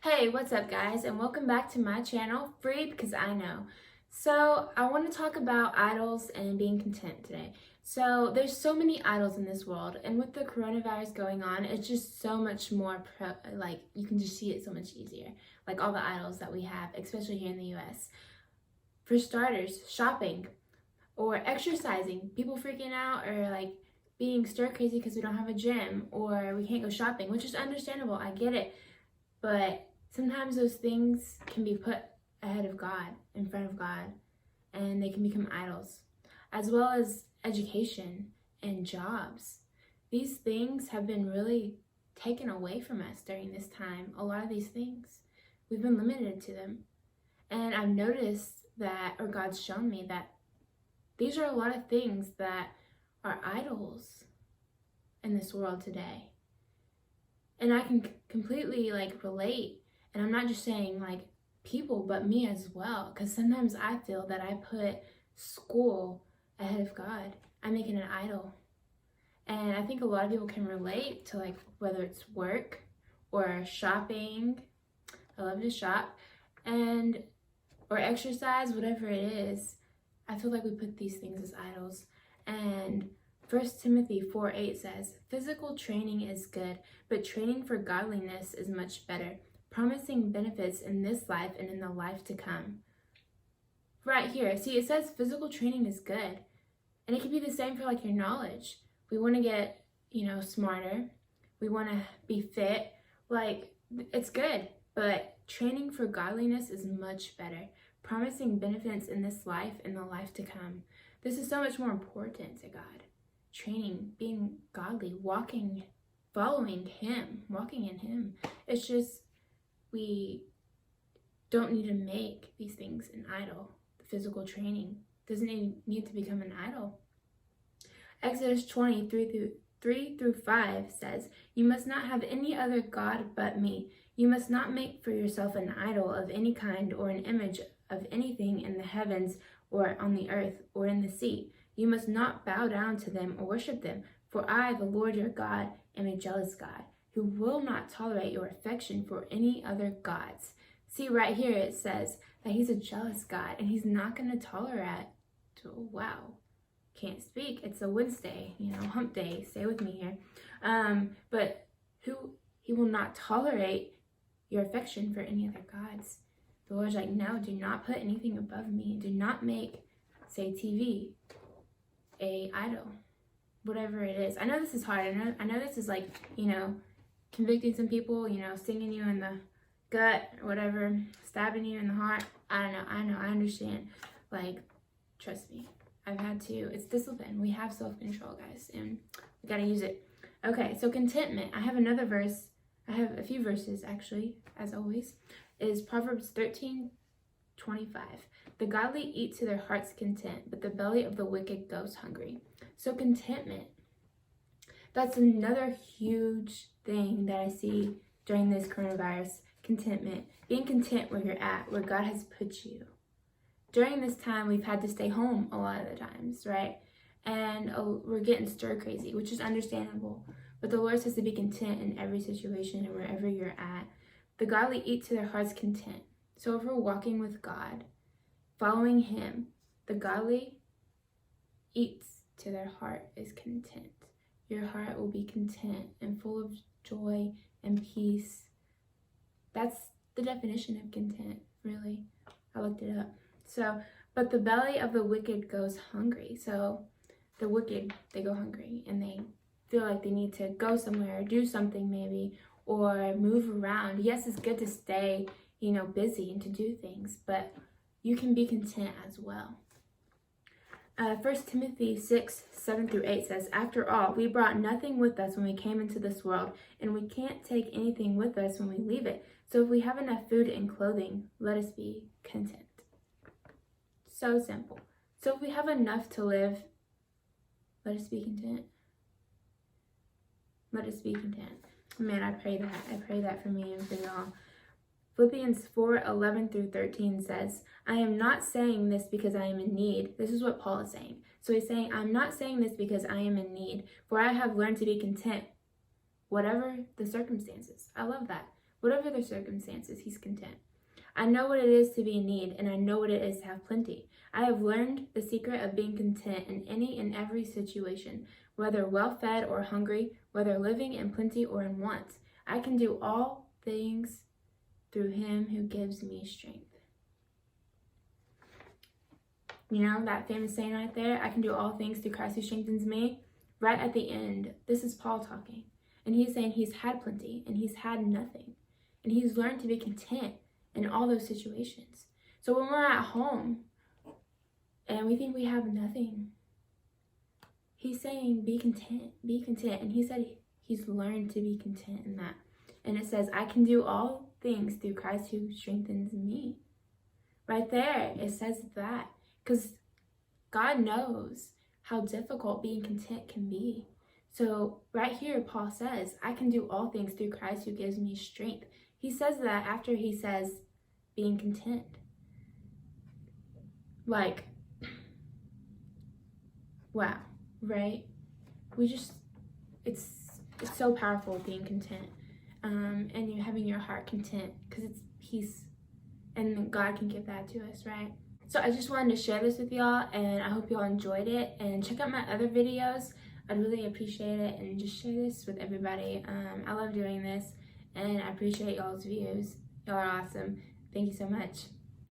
Hey, what's up guys, and welcome back to my channel, Free Because I Know. So I want to talk about idols and being content today. So there's so many idols in this world, and with the coronavirus going on, it's just so much more, you can just see it so much easier. Like all the idols that we have, especially here in the US. For starters, shopping or exercising. People freaking out or like being stir crazy because we don't have a gym or we can't go shopping, which is understandable, I get it. But sometimes those things can be put ahead of God, in front of God, and they can become idols, as well as education and jobs. These things have been really taken away from us during this time. A lot of these things, we've been limited to them. And I've noticed that, or God's shown me that these are a lot of things that are idols in this world today. And I can completely relate, and I'm not just saying people, but me as well, because sometimes I feel that I put school ahead of God. I make it an idol. And I think a lot of people can relate to whether it's work or shopping. I love to shop, or exercise, whatever it is. I feel like we put these things as idols. And 1 Timothy 4:8 says, "Physical training is good, but training for godliness is much better, promising benefits in this life and in the life to come." Right here, see, it says physical training is good. And it can be the same for your knowledge. We want to get, smarter. We want to be fit. It's good, but training for godliness is much better, promising benefits in this life and the life to come. This is so much more important to God. Training, being godly, walking, following Him, walking in Him. It's just, we don't need to make these things an idol. The physical training doesn't need to become an idol. Exodus 20:3-5 says, "You must not have any other God but me. You must not make for yourself an idol of any kind or an image of anything in the heavens or on the earth or in the sea. You must not bow down to them or worship them, for I, the Lord your God, am a jealous God, who will not tolerate your affection for any other gods." See, right here it says that He's a jealous God, and He's not going to tolerate, can't speak. It's a Wednesday, hump day. Stay with me here. But He will not tolerate your affection for any other gods. The Lord's like, no, do not put anything above me. Do not make, say, TV a idol, whatever it is. I know this is hard. I know this is convicting some people, stinging you in the gut or whatever, stabbing you in the heart. I don't know. I understand. Trust me. I've had to. It's discipline. We have self-control, guys, and we got to use it. Okay, so contentment. I have another verse. I have a few verses, actually, as always. Is Proverbs 13:25. "The godly eat to their heart's content, but the belly of the wicked goes hungry." So contentment. That's another huge thing that I see during this coronavirus. Contentment. Being content where you're at, where God has put you. During this time, we've had to stay home a lot of the times, right? And we're getting stir crazy, which is understandable. But the Lord says to be content in every situation and wherever you're at. The godly eat to their heart's content. So if we're walking with God, following Him, the godly eats to their heart is content. Your heart will be content and full of joy and peace. That's the definition of content, really. I looked it up. So, but the belly of the wicked goes hungry. So the wicked, they go hungry and they feel like they need to go somewhere or do something maybe, or move around. Yes, it's good to stay, busy and to do things, but you can be content as well. 1 Timothy 6:7-8 says, "After all, we brought nothing with us when we came into this world, and we can't take anything with us when we leave it. So if we have enough food and clothing, let us be content." So simple. So if we have enough to live, let us be content. Let us be content. Man, I pray that. I pray that for me and for y'all. Philippians 4:11-13 says, "I am not saying this because I am in need." This is what Paul is saying. So he's saying, "I'm not saying this because I am in need, for I have learned to be content, whatever the circumstances." I love that. Whatever their circumstances, he's content. I know what it is to be in need, and I know what it is to have plenty. I have learned the secret of being content in any and every situation, whether well-fed or hungry, whether living in plenty or in want. I can do all things through him who gives me strength. You know, that famous saying right there, I can do all things through Christ who strengthens me. Right at the end, this is Paul talking. And he's saying he's had plenty and he's had nothing. And he's learned to be content in all those situations. So when we're at home and we think we have nothing, he's saying be content, be content. And he said he's learned to be content in that. And it says, I can do all things through Christ who strengthens me. Right there, it says that. Because God knows how difficult being content can be. So right here, Paul says, I can do all things through Christ who gives me strength. He says that after he says being content. Like, wow, right? It's so powerful being content. And you having your heart content, because it's peace. And God can give that to us, right? So I just wanted to share this with y'all, and I hope y'all enjoyed it. And check out my other videos. I'd really appreciate it, and just share this with everybody. I love doing this, and I appreciate y'all's views. Y'all are awesome. Thank you so much.